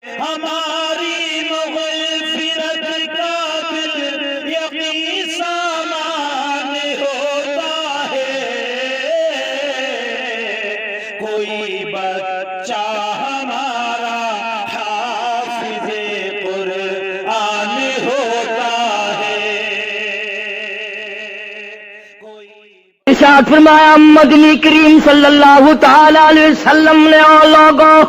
ہماری مغفرت کا دل یقین سامان ہوتا ہے، کوئی بچہ ہمارا حافظ قرآن ہوتا ہے۔ ارشاد فرمایا مدنی کریم صلی اللہ تعالی علیہ وسلم نے اور لوگوں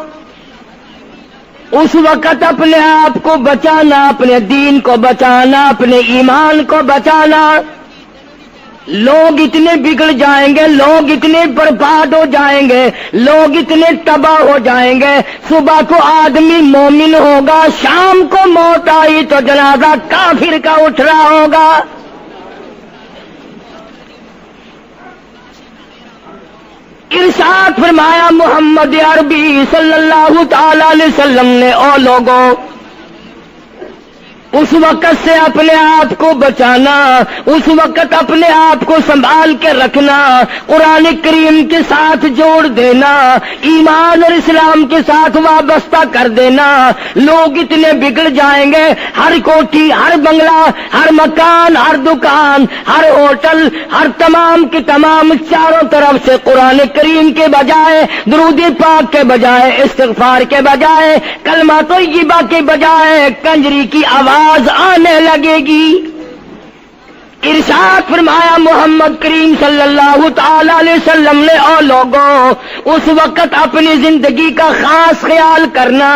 اس وقت اپنے آپ کو بچانا، اپنے دین کو بچانا، اپنے ایمان کو بچانا۔ لوگ اتنے بگڑ جائیں گے، لوگ اتنے برباد ہو جائیں گے، لوگ اتنے تباہ ہو جائیں گے۔ صبح کو آدمی مومن ہوگا، شام کو موت آئی تو جنازہ کافر کا اٹھ رہا ہوگا۔ ارشاد فرمایا محمد عربی صلی اللہ تعالی علیہ وسلم نے او لوگوں اس وقت سے اپنے آپ کو بچانا، اس وقت اپنے آپ کو سنبھال کے رکھنا، قرآن کریم کے ساتھ جوڑ دینا، ایمان اور اسلام کے ساتھ وابستہ کر دینا۔ لوگ اتنے بگڑ جائیں گے، ہر کوٹھی، ہر بنگلہ، ہر مکان، ہر دکان، ہر ہوٹل، ہر تمام کے تمام چاروں طرف سے قرآن کریم کے بجائے، درود پاک کے بجائے، استغفار کے بجائے، کلمہ طیبہ کے بجائے کنجری کی آواز آنے لگے گی۔ ارشاد فرمایا محمد کریم صلی اللہ تعالی علیہ وسلم نے او لوگوں اس وقت اپنی زندگی کا خاص خیال کرنا۔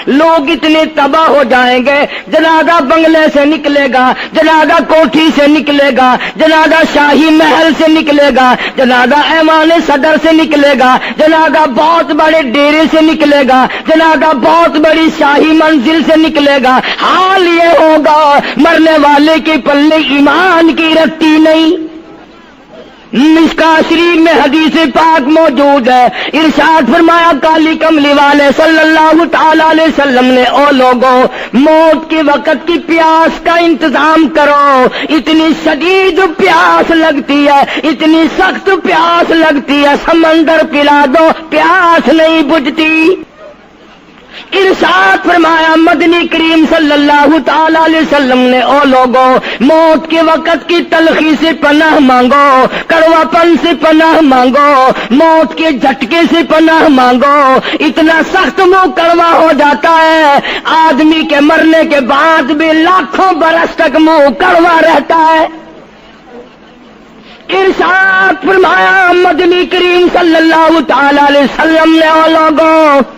لوگ اتنے تباہ ہو جائیں گے، جنازہ بنگلے سے نکلے گا، جنازہ کوٹھی سے نکلے گا، جنازہ شاہی محل سے نکلے گا، جنازہ ایوان صدر سے نکلے گا، جنازہ بہت بڑے ڈیرے سے نکلے گا، جنازہ بہت بڑی شاہی منزل سے نکلے گا۔ حال یہ ہوگا مرنے والے کے پلے ایمان کی رتی نہیں۔ مشکاہ شریف میں حدیث پاک موجود ہے، ارشاد فرمایا کالی کملی والے صلی اللہ تعالی علیہ وسلم نے او لوگوں موت کے وقت کی پیاس کا انتظام کرو۔ اتنی شدید پیاس لگتی ہے، اتنی سخت پیاس لگتی ہے، سمندر پلا دو پیاس نہیں بجھتی۔ ارشاد فرمایا مدنی کریم صلی اللہ تعالی علیہ وسلم نے او لوگوں موت کے وقت کی تلخی سے پناہ مانگو، کڑوا پن سے پناہ مانگو، موت کے جھٹکے سے پناہ مانگو۔ اتنا سخت منہ کڑوا ہو جاتا ہے، آدمی کے مرنے کے بعد بھی لاکھوں برس تک منہ کڑوا رہتا ہے۔ ارشاد فرمایا مدنی کریم صلی اللہ تعالی علیہ وسلم نے او لوگوں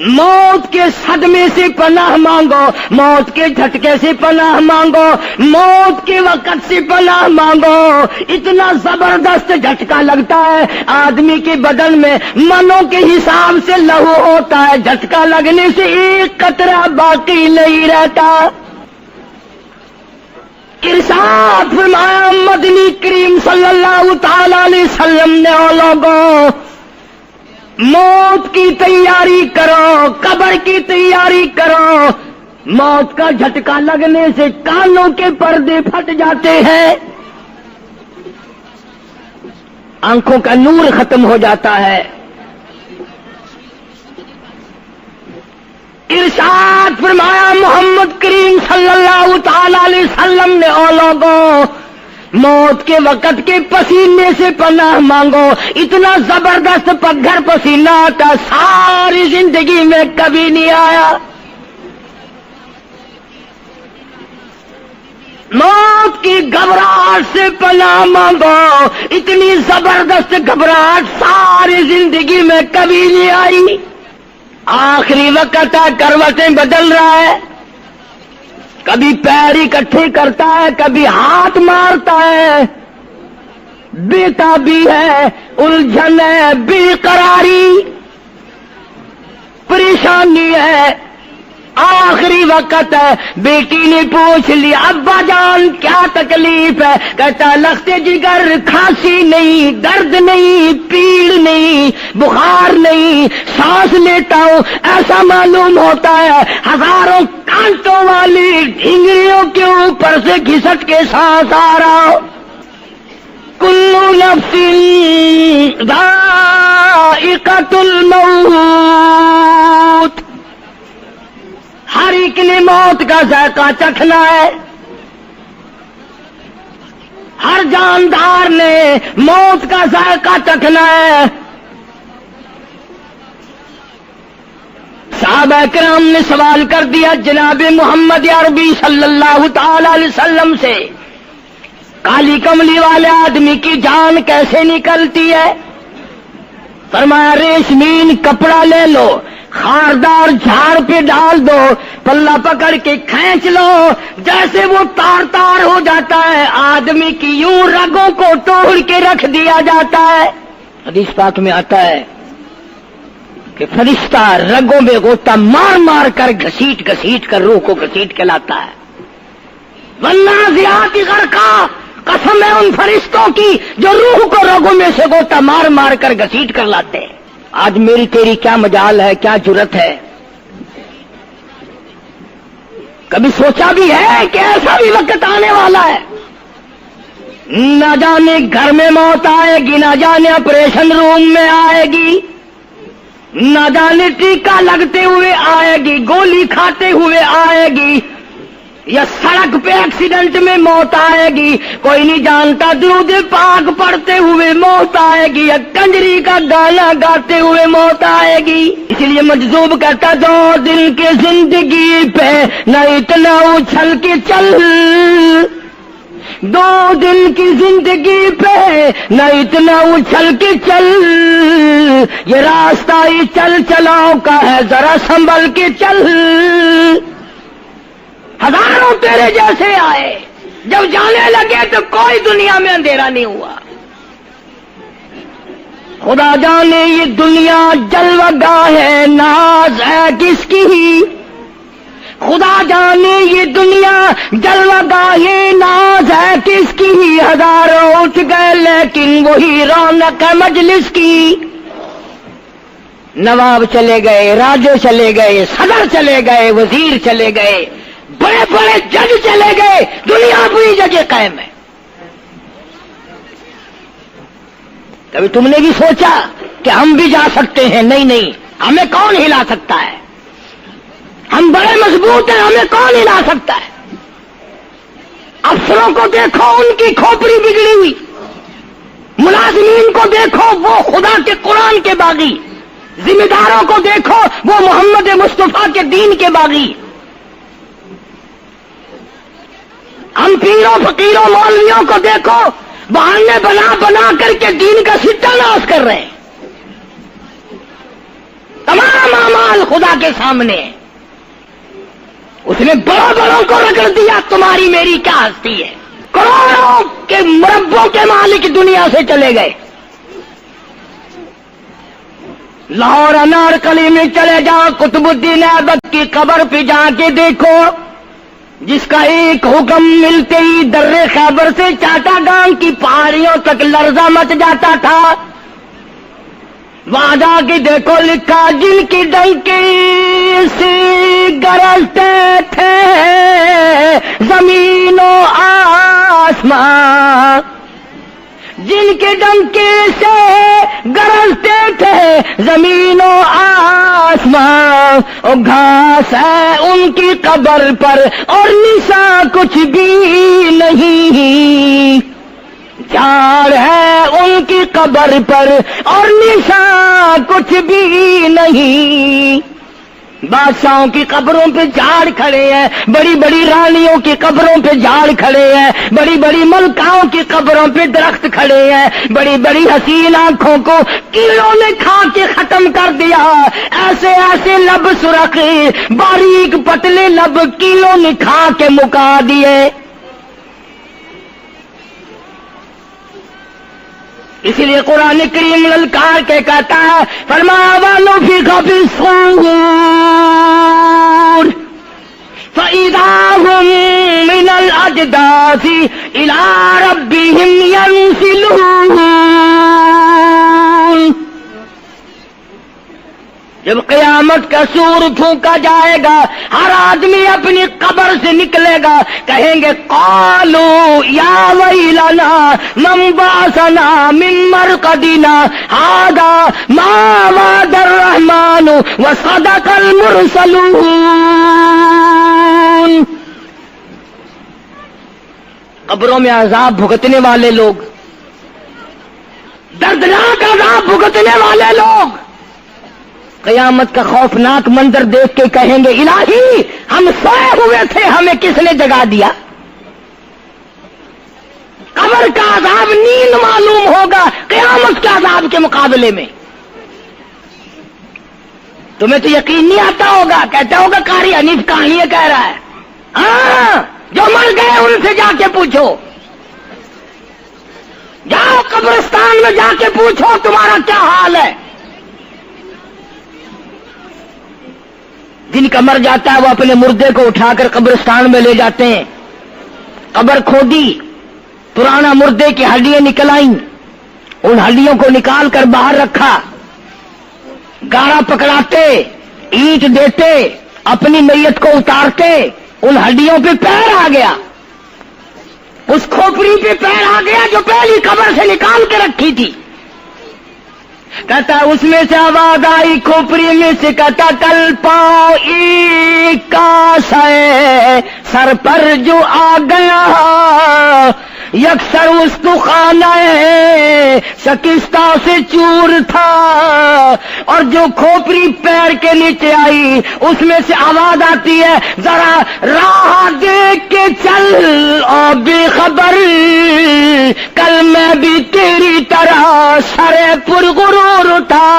موت کے صدمے سے پناہ مانگو، موت کے جھٹکے سے پناہ مانگو، موت کے وقت سے پناہ مانگو۔ اتنا زبردست جھٹکا لگتا ہے، آدمی کے بدن میں منوں کے حساب سے لہو ہوتا ہے، جھٹکا لگنے سے ایک قطرہ باقی نہیں رہتا۔ ارشاد فرمایا مدنی کریم صلی اللہ تعالی علیہ وسلم نے او لوگوں موت کی تیاری کرو، قبر کی تیاری کرو۔ موت کا جھٹکا لگنے سے کانوں کے پردے پھٹ جاتے ہیں، آنکھوں کا نور ختم ہو جاتا ہے۔ ارشاد فرمایا محمد کریم صلی اللہ تعالی علیہ وسلم نے او لوگوں موت کے وقت کے پسینے سے پناہ مانگو۔ اتنا زبردست پگھر پسینہ آتا ساری زندگی میں کبھی نہیں آیا۔ موت کی گھبراہٹ سے پناہ مانگو، اتنی زبردست گھبراہٹ ساری زندگی میں کبھی نہیں آئی۔ آخری وقت ہے، کروٹیں بدل رہا ہے، کبھی پیر اکٹھے کرتا ہے، کبھی ہاتھ مارتا ہے، بےتابی ہے، الجھن ہے، بے قراری، پریشانی ہے۔ آخری وقت ہے، بیٹی نے پوچھ لیا ابا جان کیا تکلیف ہے؟ کہتا لخت جگر، کھانسی نہیں، درد نہیں، پیڑ نہیں، بخار نہیں، سانس لیتا ہوں ایسا معلوم ہوتا ہے ہزاروں کانٹوں والی ڈھنگریوں کے اوپر سے گھسٹ کے سانس آ رہا ہو۔ کلو نفس ذائقۃ الموت، نے موت کا ذائقہ چکھنا ہے، ہر جاندار نے موت کا ذائقہ چکھنا ہے۔ صحابہ کرام نے سوال کر دیا جناب محمد عربی صلی اللہ تعالی علیہ وسلم سے، کالی کملی والے آدمی کی جان کیسے نکلتی ہے؟ فرمایا ریشمین کپڑا لے لو، خاردار جھاڑ پہ ڈال دو، پلہ پکڑ کے کھینچ لو، جیسے وہ تار تار ہو جاتا ہے آدمی کی یوں رگوں کو توڑ کے رکھ دیا جاتا ہے۔ حدیث پاک میں آتا ہے کہ فرشتہ رگوں میں غوطہ مار مار کر گھسیٹ گھسیٹ کر روح کو گھسیٹ کے لاتا ہے۔ والنازعات غرقا، قسم ہے ان فرشتوں کی جو روح کو رگوں میں سے غوطہ مار مار کر گھسیٹ کر لاتے ہیں۔ آج میری تیری کیا مجال ہے، کیا جرت ہے؟ کبھی سوچا بھی ہے کہ ایسا بھی وقت آنے والا ہے، نہ جانے گھر میں موت آئے گی، نہ جانے آپریشن روم میں آئے گی، نہ جانے ٹیکا لگتے ہوئے آئے گی، گولی کھاتے ہوئے آئے گی، یا سڑک پہ ایکسیڈنٹ میں موت آئے گی، کوئی نہیں جانتا، درود پاک پڑھتے ہوئے موت آئے گی، یا کنجری کا گانا گاتے ہوئے موت آئے گی۔ اس لیے مجذوب کہتا 2 دن کی زندگی پہ نہ اتنا اچھل کے چل، 2 دن کی زندگی پہ نہ اتنا اچھل کے چل، یہ راستہ ہی چل چلاؤ کا ہے، ذرا سنبھل کے چل۔ ہزاروں تیرے جیسے آئے، جب جانے لگے تو کوئی دنیا میں اندھیرا نہیں ہوا۔ خدا جانے یہ دنیا جلوہ گاہ ہے، ناز ہے کس کی؟ خدا جانے یہ دنیا جلوہ گاہ ہے، ناز ہے کس کی؟ ہزاروں اٹھ گئے لیکن وہی رونق ہے مجلس کی۔ نواب چلے گئے، راجے چلے گئے، صدر چلے گئے، وزیر چلے گئے، بڑے بڑے جج چلے گئے، دنیا اپنی جگہ قائم ہے۔ کبھی تم نے بھی سوچا کہ ہم بھی جا سکتے ہیں؟ نہیں نہیں، ہمیں کون ہلا سکتا ہے؟ ہم بڑے مضبوط ہیں، ہمیں کون ہلا سکتا ہے؟ افسروں کو دیکھو، ان کی کھوپڑی بگڑی ہوئی، ملازمین کو دیکھو وہ خدا کے قرآن کے باغی، ذمہ داروں کو دیکھو وہ محمد مصطفیٰ کے دین کے باغی۔ ہم پیروں فقیروں مولویوں کو دیکھو بہانے بنا بنا کر کے دین کا ستہ ناش کر رہے ہیں۔ تمام اعمال خدا کے سامنے، اس نے بڑوں بڑوں کو رگڑ دیا، تمہاری میری کیا ہستی ہے؟ کروڑوں کے مربوں کے مالک دنیا سے چلے گئے۔ لاہور انارکلی میں چلے جاؤ، قطب الدین ایبک کی قبر پہ جا کے دیکھو، جس کا ایک حکم ملتے ہی در خیبر سے چاٹا گام کی پہاڑیوں تک لرزہ مچ جاتا تھا۔ وہاں جا کے دیکھو لکھا، جن کی ڈنکی سے گرجتے تھے زمین و آسمان، جن کے ڈنکے سے گرجتے تھے زمین و آسمان، اور گھاس ہے ان کی قبر پر اور نشان کچھ بھی نہیں، جھاڑ ہے ان کی قبر پر اور نشان کچھ بھی نہیں۔ بادشاہوں کی قبروں پہ جھاڑ کھڑے ہیں، بڑی بڑی رانیوں کی قبروں پہ جھاڑ کھڑے ہیں، بڑی بڑی ملکاؤں کی قبروں پہ درخت کھڑے ہیں، بڑی بڑی حسین آنکھوں کو کیڑوں نے کھا کے ختم کر دیا، ایسے ایسے لب سرخ باریک پتلے لب کیڑوں نے کھا کے مکا دیے۔ اسی لیے قرآن کریم للکار کے کہتا ہے، فرمایا وَنُفِخَ فِي الصُّورِ فَإِذَا هُم مِّنَ الْأَجْدَاثِ إِلَىٰ رَبِّهِمْ يَنسِلُونَ۔ جب قیامت کا سور پھونکا جائے گا، ہر آدمی اپنی قبر سے نکلے گا، کہیں گے قالوا یا ویلنا من بعثنا من مرقدنا هذا ما وعد الرحمن وصدق المرسلون۔ قبروں میں عذاب بھگتنے والے لوگ، دردناک عذاب بھگتنے والے لوگ قیامت کا خوفناک منظر دیکھ کے کہیں گے الہی ہم سوئے ہوئے تھے، ہمیں کس نے جگا دیا؟ قبر کا عذاب نیند معلوم ہوگا قیامت کے عذاب کے مقابلے میں۔ تمہیں تو یقین نہیں آتا ہوگا، کہتا ہوگا قاری حنیف کہانیاں کہہ رہا ہے۔ ہاں، جو مر گئے ان سے جا کے پوچھو، جاؤ قبرستان میں جا کے پوچھو تمہارا کیا حال ہے۔ جن کا مر جاتا ہے وہ اپنے مردے کو اٹھا کر قبرستان میں لے جاتے ہیں، قبر کھودی، پرانا مردے کی ہڈیاں نکل آئیں، ان ہڈیوں کو نکال کر باہر رکھا، گاڑا پکڑاتے، اینٹ دیتے، اپنی میت کو اتارتے، ان ہڈیوں پہ پیر آ گیا، اس کھوپڑی پہ پیر آ گیا جو پہلی قبر سے نکال کے رکھی تھی۔ کہتا اس میں سے آواز آئی کھوپڑی میں سے، کہتا کل پاؤں ایک کا سر پر جو آ گیا، یکسر استخانہ شکستہ سے چور تھا، اور جو کھوپڑی پیر کے نیچے آئی اس میں سے آواز آتی ہے ذرا راہ دیکھ کے چل اور بے خبر، کل میں بھی تیری طرح سرے پرغرور تھا،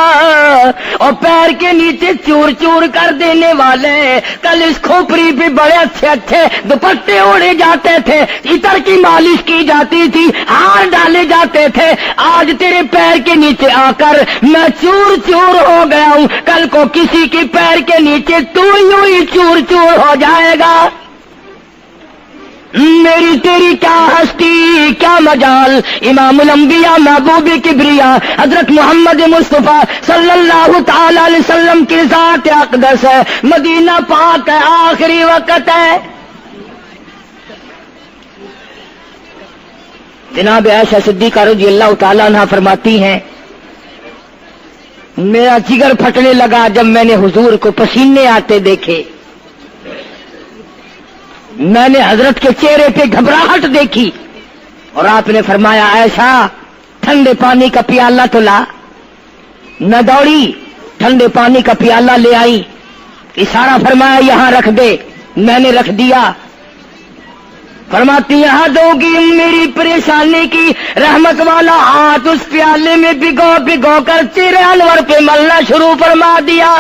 اور پیر کے نیچے چور چور کر دینے والے، کل اس کھوپڑی پہ بڑے اچھے اچھے دوپٹے اوڑے جاتے تھے، عطر کی مالش کی جاتی تھی، ہار ڈالے جاتے تھے، آج تیرے پیر کے نیچے آ کر میں چور چور ہو گیا ہوں، کل کو کسی کی پیر کے نیچے تو یوں ہی چور چور ہو جائے گا۔ میری تیری کیا ہستی کیا مجال، امام الانبیاء محبوب کبریا حضرت محمد مصطفیٰ صلی اللہ تعالی علیہ وسلم کی ذات اقدس ہے، مدینہ پاک ہے، آخری وقت ہے۔ جناب عائشہ صدیقہ رضی اللہ تعالیٰ عنہ فرماتی ہیں میرا جگر پھٹنے لگا جب میں نے حضور کو پسینے آتے دیکھے، میں نے حضرت کے چہرے پہ گھبراہٹ دیکھی، اور آپ نے فرمایا عائشہ ٹھنڈے پانی کا پیالہ تو لا، نہ دوڑی، ٹھنڈے پانی کا پیالہ لے آئی، اشارہ فرمایا یہاں رکھ دے، میں نے رکھ دیا، فرماتی یہاں دو گی میری پریشانی کی رحمت والا ہاتھ اس پیالے میں بھگو بھگو کر چہرے انور پہ ملنا شروع فرما دیا،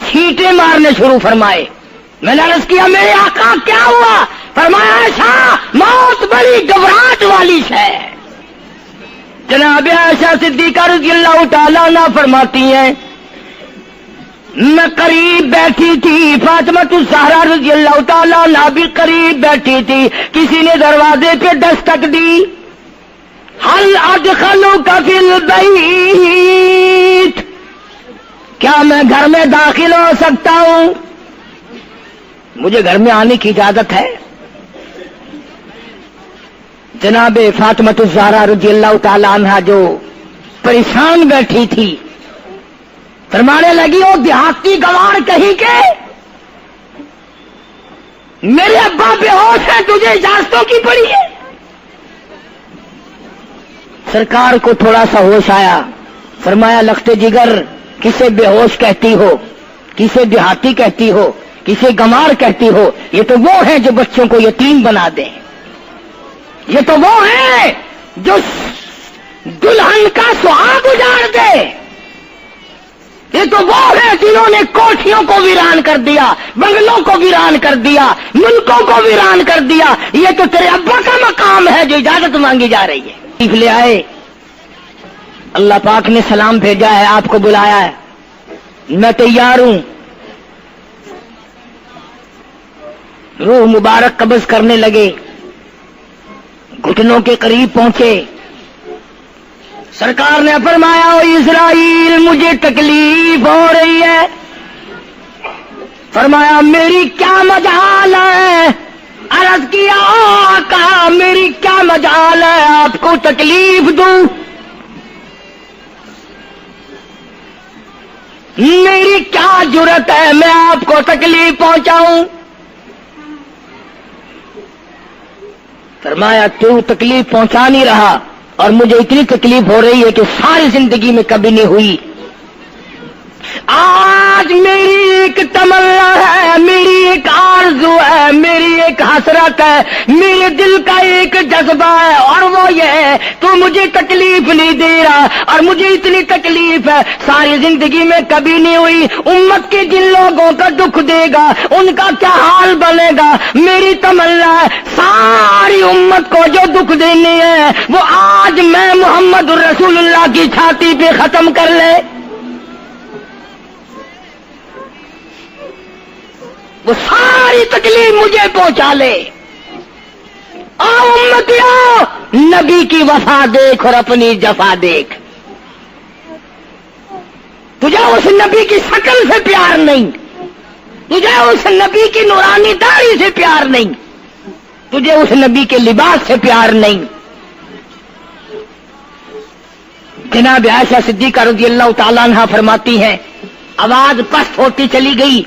چھینٹے مارنے شروع فرمائے۔ میں نے عرض کیا میرے آقا کیا ہوا؟ فرمایا عائشہ موت بڑی گھبراہٹ والی ہے۔ جناب عائشہ صدیقہ رضی اللہ تعالیٰ عنہ فرماتی ہیں میں قریب بیٹھی تھی، فاطمہ الزہرا رضی اللہ تعالیٰ عنہ بھی قریب بیٹھی تھی، کسی نے دروازے پہ دستک دی، حل ادخلوک فی البیت، کیا میں گھر میں داخل ہو سکتا ہوں؟ مجھے گھر میں آنے کی اجازت ہے؟ جناب فاطمہ الزہرا رضی اللہ تعالی عنہا جو پریشان بیٹھی تھی فرمانے لگی وہ دیہاتی گوار کہیں کے میرے ابا بے ہوش ہے، تجھے اجازتوں کی پڑی ہے؟ سرکار کو تھوڑا سا ہوش آیا، فرمایا لخت جگر کسے بے ہوش کہتی ہو، کسے دیہاتی کہتی ہو، کسے گمار کہتی ہو؟ یہ تو وہ ہیں جو بچوں کو یتیم بنا دیں، یہ تو وہ ہیں جو دلہن کا سہاگ اجاڑ دے، یہ تو وہ ہیں جنہوں نے کوٹھیوں کو ویران کر دیا، بنگلوں کو ویران کر دیا، ملکوں کو ویران کر دیا۔ یہ تو تیرے ابا کا مقام ہے جو اجازت مانگی جا رہی ہے۔ لے آئے، اللہ پاک نے سلام بھیجا ہے، آپ کو بلایا ہے، میں تیار ہوں۔ روح مبارک قبض کرنے لگے، گھٹنوں کے قریب پہنچے، سرکار نے فرمایا او اسرائیل مجھے تکلیف ہو رہی ہے۔ فرمایا میری کیا مجال ہے؟ عرض کیا آقا میری کیا مجال ہے آپ کو تکلیف دوں؟ میری کیا جرت ہے میں آپ کو تکلیف پہنچاؤں؟ فرمایا تو تکلیف پہنچا نہیں رہا اور مجھے اتنی تکلیف ہو رہی ہے کہ ساری زندگی میں کبھی نہیں ہوئی. آج میری ایک تمنا ہے, میری ایک آرزو ہے, میری ایک حسرت ہے, میرے دل کا ایک جذبہ ہے, اور وہ یہ ہے تو مجھے تکلیف نہیں دے رہا, اور مجھے اتنی تکلیف ہے ساری زندگی میں کبھی نہیں ہوئی. امت کے جن لوگوں کا دکھ دے گا ان کا کیا حال بنے گا. میری تمنا ہے ساری امت کو جو دکھ دینے ہے وہ آج میں محمد رسول اللہ کی چھاتی پہ ختم کر لے. وہ ساری تکلیف مجھے پہنچا لے. آؤ امتیوں, نبی کی وفا دیکھ اور اپنی جفا دیکھ. تجھے اس نبی کی شکل سے پیار نہیں, تجھے اس نبی کی نورانی داڑھی سے پیار نہیں, تجھے اس نبی کے لباس سے پیار نہیں. جناب عائشہ صدیقہ رضی اللہ تعالیٰ عنہا فرماتی ہیں آواز پست ہوتی چلی گئی,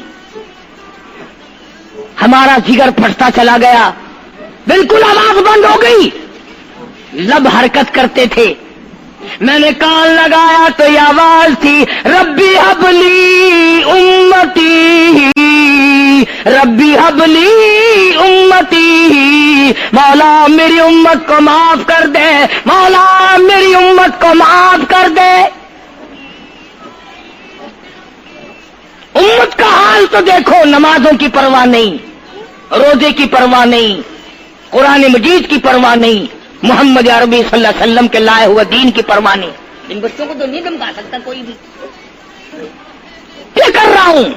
ہمارا جگر پھٹتا چلا گیا, بالکل آواز بند ہو گئی, لب حرکت کرتے تھے. میں نے کان لگایا تو یہ آواز تھی ربی حبلی امتی, ربی حبلی امتی, مولا میری امت کو معاف کر دے, مولا میری امت کو معاف کر دے. امت کا حال تو دیکھو, نمازوں کی پرواہ نہیں, روزے کی پرواہ نہیں, قرآن مجید کی پرواہ نہیں, محمد عربی صلی اللہ علیہ وسلم کے لائے ہوئے دین کی پرواہ نہیں. ان بچوں کو تو نہیں دمکا سکتا کوئی بھی. یہ کر رہا ہوں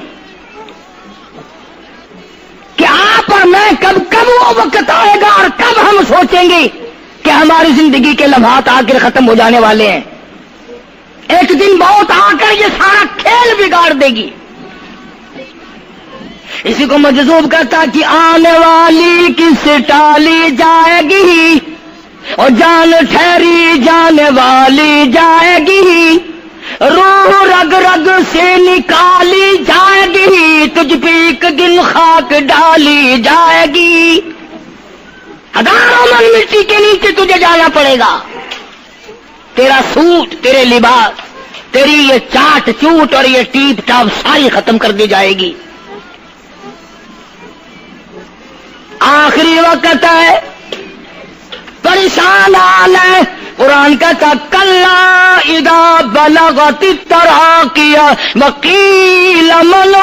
کہ آپ اور میں کب وہ وقت آئے گا اور کب ہم سوچیں گے کہ ہماری زندگی کے لمحات آخر ختم ہو جانے والے ہیں. ایک دن بہت آ کر یہ سارا کھیل بگاڑ دے گی. اسی کو مجذوب کرتا کہ آنے والی کس ٹالی جائے گی, اور جان ٹھہری جانے والی جائے گی, روح رگ رگ سے نکالی جائے گی, تجھ پہ ایک دن خاک ڈالی جائے گی. ہزاروں من مٹی کے نیچے تجھے جانا پڑے گا. تیرا سوٹ, تیرے لباس, تیری یہ چاٹ چوٹ اور یہ ٹیپ ٹاپ ساری ختم کر دی جائے گی. آخری وقت ہے, پریشان حال ہے. قرآن کہتا کلا اذا بلغت التراقی وقیل من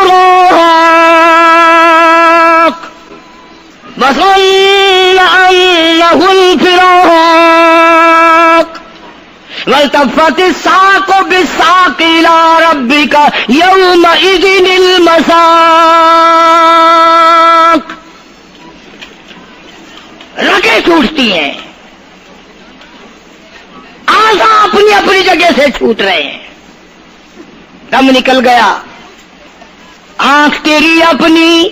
راق وظن انه الفراق والتفت الساق بالساق الى ربك يومئذ المساق. رگیں چھوٹتی ہیں, آزا اپنی اپنی جگہ سے چھوٹ رہے ہیں, دم نکل گیا. آنکھ تیری اپنی,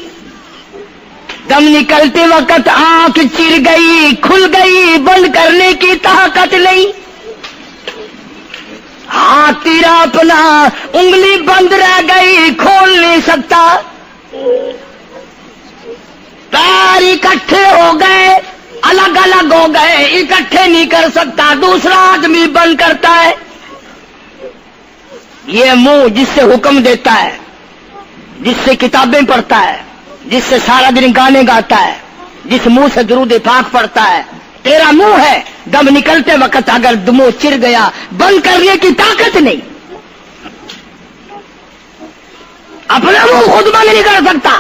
دم نکلتے وقت آنکھ چر گئی, کھل گئی, بند کرنے کی طاقت نہیں. ہاتھ تیرا اپنا, انگلی بند رہ گئی, کھول نہیں سکتا. پیر اکٹھے ہو گئے, الگ الگ ہو گئے, اکٹھے نہیں کر سکتا. دوسرا آدمی بند کرتا ہے. یہ منہ جس سے حکم دیتا ہے, جس سے کتابیں پڑھتا ہے, جس سے سارا دن گانے گاتا ہے, جس منہ سے درود پاک پڑھتا ہے, تیرا منہ ہے. دم نکلتے وقت اگر منہ چر گیا, بند کرنے کی طاقت نہیں. اپنا منہ خود بند نہیں کر سکتا.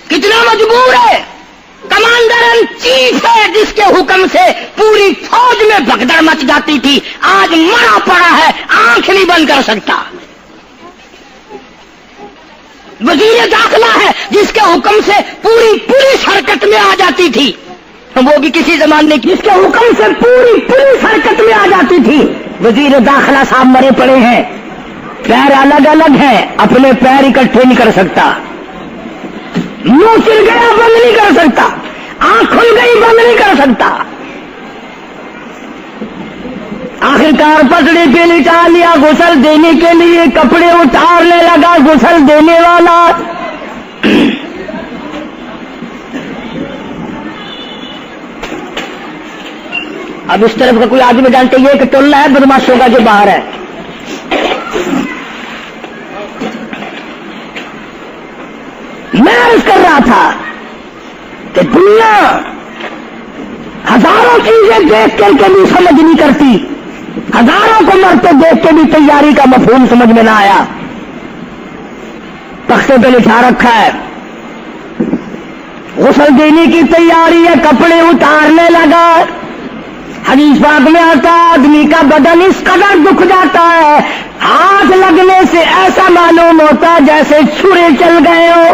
کتنا مجبور ہے. کمانڈر ان چیف ہے جس کے حکم سے پوری فوج میں بھگدڑ مچ جاتی تھی, آج مرا پڑا ہے, آنکھ نہیں بند کر سکتا. وزیر داخلہ ہے جس کے حکم سے پوری پولیس حرکت میں آ جاتی تھی, وہ بھی کسی زمانے کی, جس کے حکم سے پوری پولیس حرکت میں آ جاتی تھی. وزیر داخلہ صاحب مرے پڑے ہیں, پیر الگ الگ ہیں, اپنے پیر اکٹھے نہیں کر سکتا. منہ چل گیا, بند نہیں کر سکتا. آنکھ کھل گئی, بند نہیں کر سکتا. آخرکار پسڑی پہ لٹا لیا, غسل دینے کے لیے کپڑے اتارنے لگا غسل دینے والا. اب اس طرف کا کوئی آدمی جانتے یہ کہ ٹولہ ہے بدماشوں کا جو باہر ہے. میں عرض کر رہا تھا کہ دنیا ہزاروں چیزیں دیکھ کر کے بھی سمجھ نہیں کرتی, ہزاروں کو مرتے دیکھ کے بھی تیاری کا مفہوم سمجھ میں نہ آیا. تختے پہ لکھا رکھا ہے غسل دینے کی تیاری ہے, کپڑے اتارنے لگا. حدیث پاک میں آتا ہے آدمی کا بدن اس قدر دکھ جاتا ہے, ہاتھ لگنے سے ایسا معلوم ہوتا ہے جیسے چھرے چل گئے ہو.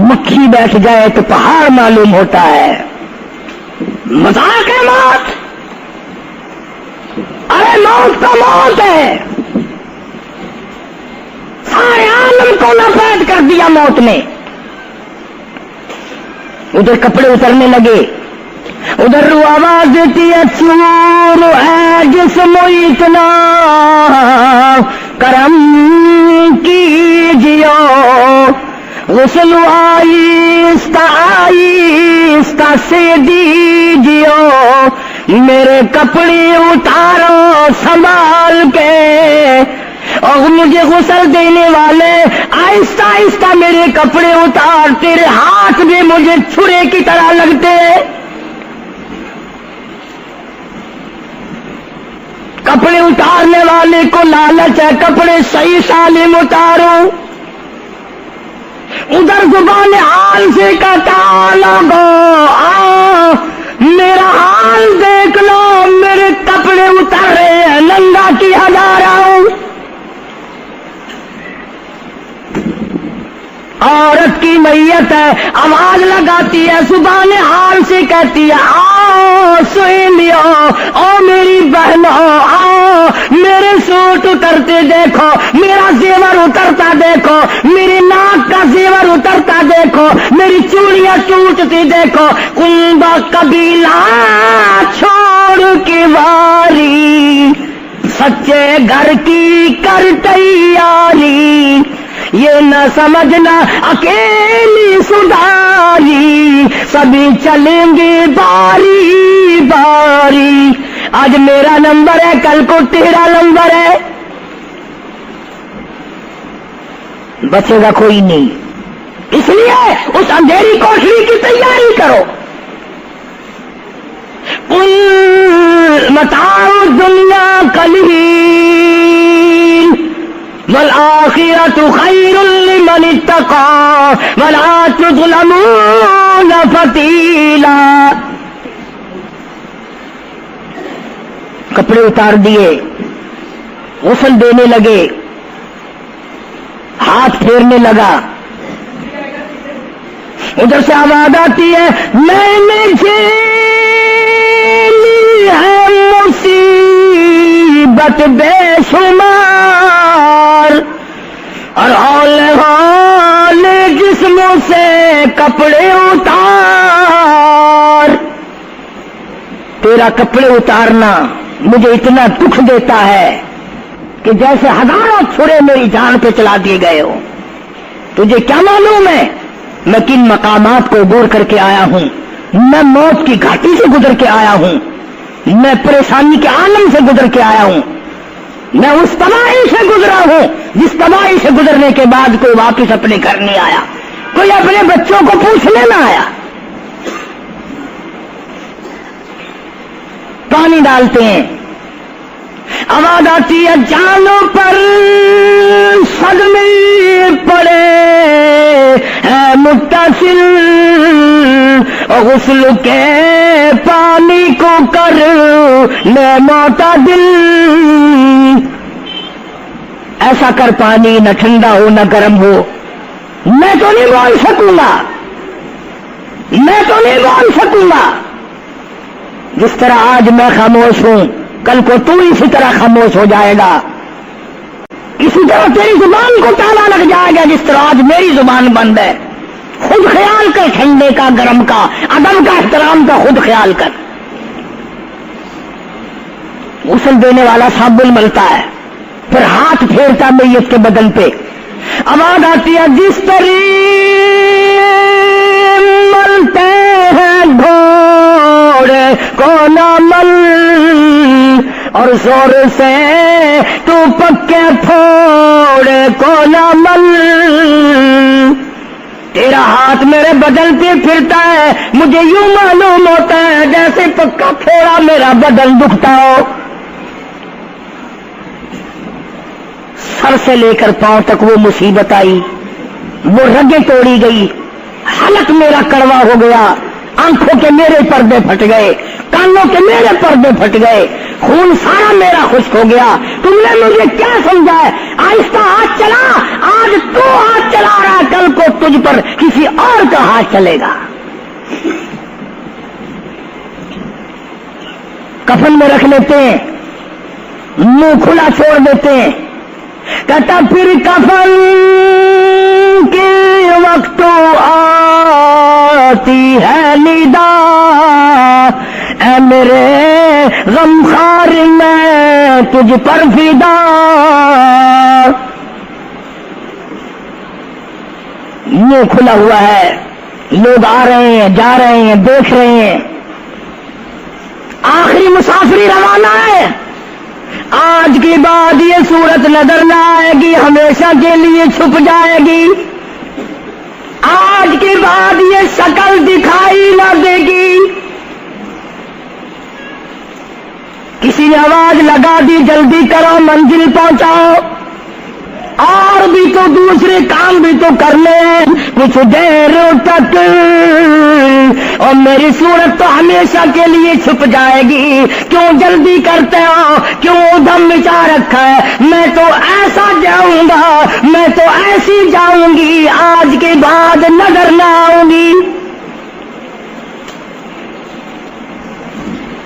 مکھی بیٹھ جائے تو پہاڑ معلوم ہوتا ہے. مذاق ہے موت, ارے موت تو موت ہے. سارے عالم کو لپیٹ کر دیا موت نے. ادھر کپڑے اترنے لگے, ادھر رو آواز دیتی ہے چور ہے جسم اتنا کرم کیجیو, غسل آہستہ آہستہ سے دیجیو, میرے کپڑے اتارو سنبھال کے. اور مجھے غسل دینے والے آہستہ آہستہ میرے کپڑے اتار, تیرے ہاتھ بھی مجھے چھرے کی طرح لگتے. کپڑے اتارنے والے کو لالچ ہے کپڑے صحیح سالم اتارو. ادھر زبان حال سے کہتا لوگو میرا حال دیکھ لو, میرے کپڑے اتر رہے ہیں, ننگا کی ہزاروں. عورت کی میت ہے, آواز لگاتی ہے, زبان حال سے کہتی ہے آؤ سہیلیو, او میری بہنوں آؤ, میرے سوٹ اترتے دیکھو, میرا زیور اترتا دیکھو, میری ناک کا زیور اترتا دیکھو, میری چوڑیاں ٹوٹتی دیکھو. کنبا قبیلہ چھوڑ کے واری, سچے گھر کی کر تیاری, یہ نہ سمجھنا اکیلی سدھاری, سبھی چلیں گے باری باری. آج میرا نمبر ہے, کل کو تیرا نمبر ہے, بچے گا کوئی نہیں. اس لیے اس اندھیری کوٹری کی تیاری کرو. متاع دنیا قلیل والآخرۃ خیر لمن اتقى ولا تظلمون فتیلا. کپڑے اتار دیے, غسل دینے لگے, ہاتھ پھیرنے لگا. ادھر سے آواز آتی ہے میں نے جھیلی ہے مصیبت بے شمار, اور ہول جسموں سے کپڑے اتار. تیرا کپڑے اتارنا مجھے اتنا دکھ دیتا ہے کہ جیسے ہزاروں چھرے میری جان پہ چلا دیے گئے ہو. تجھے کیا معلوم ہے میں کن مقامات کو عبور کر کے آیا ہوں, میں موت کی گھاٹی سے گزر کے آیا ہوں, میں پریشانی کے عالم سے گزر کے آیا ہوں, میں اس تباہی سے گزرا ہوں جس تباہی سے گزرنے کے بعد کوئی واپس اپنے گھر نہیں آیا, کوئی اپنے بچوں کو پوچھنے نہ آیا. پانی ڈالتے ہیں, آواز آتی ہے جانوں پر صدمے پڑے ہے متصل, غسل کے پانی کو کر لے معتدل. ایسا کر پانی نہ ٹھنڈا ہو نہ گرم ہو. میں تو نہیں بول سکوں گا, میں تو نہیں بول سکوں گا. جس طرح آج میں خاموش ہوں کل کو تو اسی طرح خاموش ہو جائے گا. اسی طرح تیری زبان کو تالا لگ جائے گا جس طرح آج میری زبان بند ہے. خود خیال کر, ٹھنڈے کا, گرم کا, ادب کا, احترام کا خود خیال کر. غسل دینے والا صابن ملتا ہے, پھر ہاتھ پھیرتا میت کے بدن پہ. آواز آتی ہے جس طرح ملتے ہیں کون عمل اور زور سے تو پکے پھوڑے کون عمل تیرا ہاتھ میرے بدن پہ پھرتا ہے مجھے یوں معلوم ہوتا ہے جیسے پکا پھوڑا میرا بدن دکھتا ہو سر سے لے کر پاؤں تک وہ مصیبت آئی وہ رگیں توڑی گئی حلق میرا کڑوا ہو گیا آنکھوں کے میرے پردے پھٹ گئے کانوں کے میرے پردے پھٹ گئے خون سارا میرا خشک ہو گیا تم نے مجھے کیا سمجھا ہے آہستہ ہاتھ چلا آج تو ہاتھ چلا رہا کل کو تجھ پر کسی اور کا ہاتھ چلے گا کفن میں رکھ لیتے ہیں منہ کھلا چھوڑ دیتے ہیں کہتا پھر کفن کے وقت آتی ہے ندا اے میرے غمخوار میں تجھ پر فدا منہ کھلا ہوا ہے لوگ آ رہے ہیں جا رہے ہیں دیکھ رہے ہیں آخری مسافری روانہ ہے آج کے بعد یہ صورت نظر نہ آئے گی ہمیشہ کے لیے چھپ جائے گی آج کے بعد یہ شکل دکھائی نہ دے گی کسی نے آواز لگا دی جلدی کرو منزل پہنچاؤ اور بھی تو دوسرے کام بھی تو کرنے ہیں کچھ دیر تک اور میری صورت تو ہمیشہ کے لیے چھپ جائے گی کیوں جلدی کرتے ہو کیوں ادھم مچا رکھا ہے میں تو ایسا جاؤں گا میں تو ایسی جاؤں گی آج کے بعد نظر نہ آؤں گی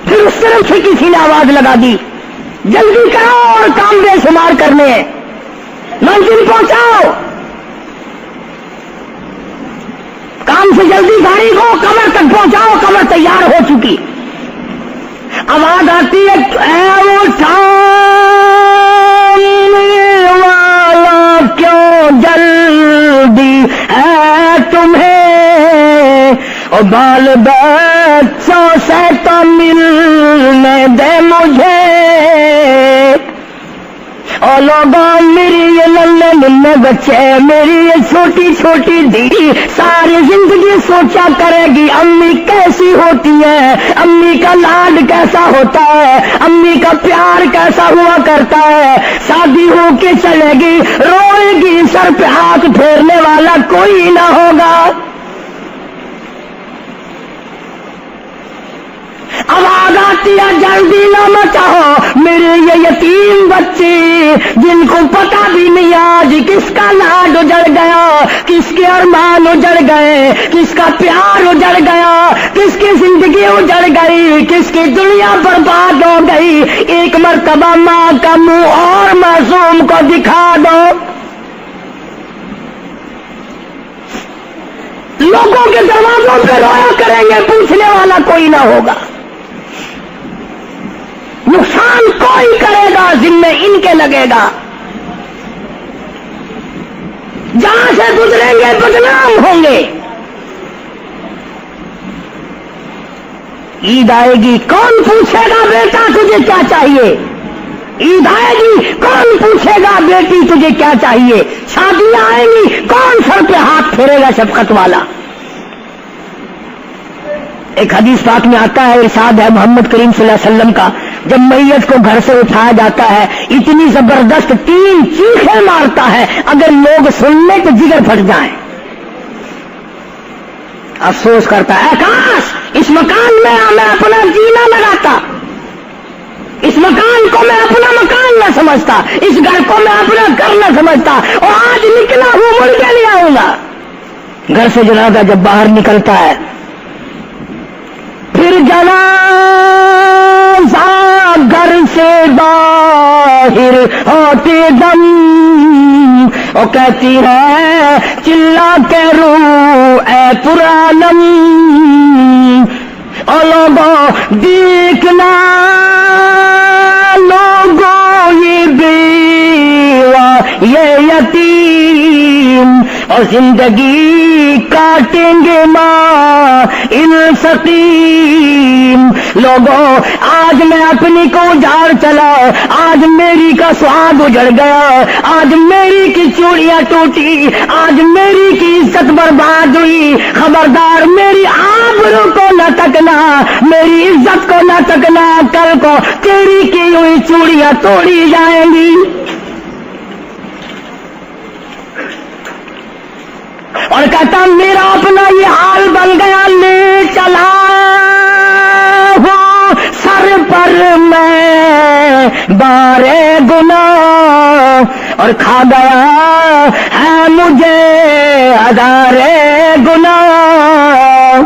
پھر اس طرف سے کسی نے آواز لگا دی جلدی کرو اور کام بے شمار کرنے ہیں منزل پہنچاؤ کام سے جلدی گاڑی کو کمر تک پہنچاؤ کمر تیار ہو چکی آواز آتی ہے اے اٹھانے والا کیوں جلدی ہے تمہیں اور بال بچوں سے تو ملنے دے مجھے اور لوگوں میری یہ ننھے ننھے بچے میری یہ چھوٹی چھوٹی دھی ساری زندگی سوچا کرے گی امی کیسی ہوتی ہے امی کا لاڈ کیسا ہوتا ہے امی کا پیار کیسا ہوا کرتا ہے شادی ہو کے چلے گی روئے گی سر پہ ہاتھ پھیرنے والا کوئی نہ ہوگا آواز آتی ہے جلدی نہ مچاؤ میرے یہ یتیم بچے جن کو پتا بھی نہیں آج کس کا لاڈ اجڑ گیا کس کے ارمان اجڑ گئے کس کا پیار اجڑ گیا کس کی زندگی اجڑ گئی کس کی دنیا برباد ہو گئی ایک مرتبہ ماں کا منہ اور معصوم کو دکھا دو لوگوں کے دروازوں پہ رویا کریں گے پوچھنے والا کوئی نہ ہوگا نقصان کوئی کرے گا ذمہ ان کے لگے گا جہاں سے گزریں گے بدنام ہوں گے عید آئے گی کون پوچھے گا بیٹا تجھے کیا چاہیے عید آئے گی کون پوچھے گا بیٹی تجھے کیا چاہیے شادیاں آئیں گی کون سر پہ ہاتھ پھیرے گا شفقت والا ایک حدیث پاک میں آتا ہے ارشاد ہے محمد کریم صلی اللہ علیہ وسلم کا جب میت کو گھر سے اٹھایا جاتا ہے اتنی زبردست 3 چیخیں مارتا ہے اگر لوگ سننے تو جگر پھٹ جائیں افسوس کرتا ہے کاش اس مکان میں میں اپنا جینا لگاتا اس مکان کو میں اپنا مکان نہ سمجھتا اس گھر کو میں اپنا گھر نہ سمجھتا اور آج نکلا ہوں مڑ کے لے آؤں گا گھر سے جنازہ جب باہر نکلتا ہے پھر جنازہ گھر سے باہر ہوتے دم وہ کہتی ہے چلا کے رو اے پرانم اور لوگوں دیکھنا لوگوں یہ بیوہ یہ یتیم اور زندگی کاٹیں گے ماں سقیم لوگوں آج میں اپنی کو اجاڑ چلا آج میری کا سواد اجڑ گیا آج میری کی چوڑیاں ٹوٹی آج میری کی عزت برباد ہوئی خبردار میری آبرو کو نہ تکنا میری عزت کو نہ تکنا کل کو تیری کی ہوئی چوڑیاں توڑی جائیں گی اور کہتا میرا اپنا یہ حال بن گیا لے چلا ہوں سر پر میں بارے گناہ اور کھا گیا ہے مجھے ہزارے گناہ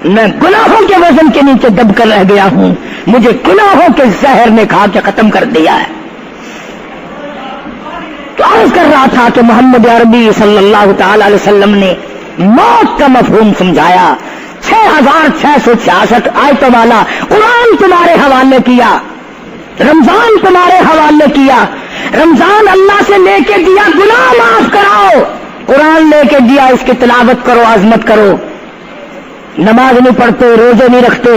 میں گناہوں کے وزن کے نیچے دب کر رہ گیا ہوں مجھے گناہوں کے زہر نے کھا کے ختم کر دیا ہے تو عرض کر رہا تھا کہ محمد عربی صلی اللہ تعالی علیہ وسلم نے موت کا مفہوم سمجھایا 6666 آیتوں والا قرآن تمہارے حوالے کیا رمضان تمہارے حوالے کیا رمضان اللہ سے لے کے دیا گناہ معاف کراؤ قرآن لے کے دیا اس کی تلاوت کرو عظمت کرو نماز نہیں پڑھتے روزے نہیں رکھتے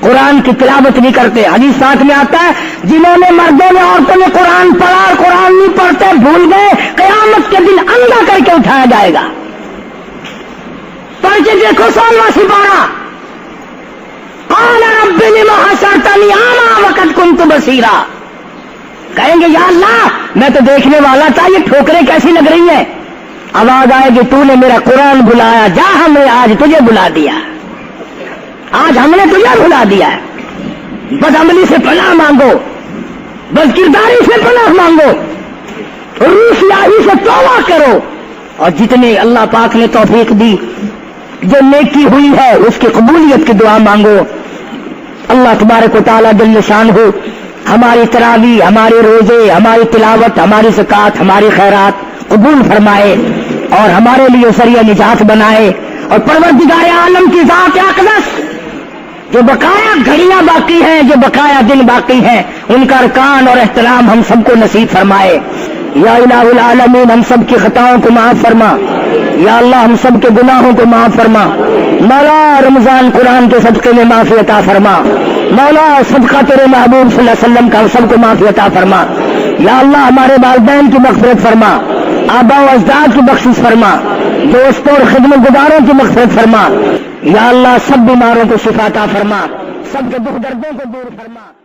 قرآن کی تلاوت نہیں کرتے حدیث ساتھ میں آتا ہے جنہوں نے مردوں نے عورتوں نے قرآن پڑھا اور قرآن نہیں پڑھتے بھول گئے قیامت کے دن اندھا کر کے اٹھایا جائے گا پڑھ کے دیکھو 16واں سپارہ قال رب لم حشرتنی اعمی وقد كنت بصیرا کہیں گے یا اللہ میں تو دیکھنے والا تھا یہ ٹھوکریں کیسی لگ رہی ہیں آواز آئے گی تو نے میرا قرآن بلایا جا ہم نے آج تجھے بلا دیا آج ہم نے تجھے بلا دیا ہے بدعملی سے پناہ مانگو بد کرداری سے پناہ مانگو روسیاہی سے توبہ کرو اور جتنے اللہ پاک نے توفیق دی جو نیکی ہوئی ہے اس کی قبولیت کی دعا مانگو اللہ تبارک و تعالیٰ جل شان ہو ہماری تراویح ہمارے روزے ہماری تلاوت ہماری زکوٰۃ ہماری خیرات قبول فرمائے اور ہمارے لیے ذریعہ نجات بنائے اور پروردگار عالم کی ذات اقدس جو بقایا گھڑیاں باقی ہیں جو بقایا دن باقی ہیں ان کا ارکان اور احترام ہم سب کو نصیب فرمائے یا الہ العالمین ہم سب کی خطاؤں کو معاف فرما یا اللہ ہم سب کے گناہوں کو معاف فرما مولا رمضان قرآن کے صدقے میں معافی عطا فرما مولا صدقہ تیرے محبوب صلی اللہ علیہ وسلم کا ہم سب کو معافی عطا فرما یا اللہ ہمارے والدین کی مغفرت فرما آبا و اجداد کی بخشش فرما دوستوں اور خدمت گزاروں کی مغفرت فرما یا اللہ سب بیماروں کو شفا عطا فرما سب کے دکھ دردوں کو دور فرما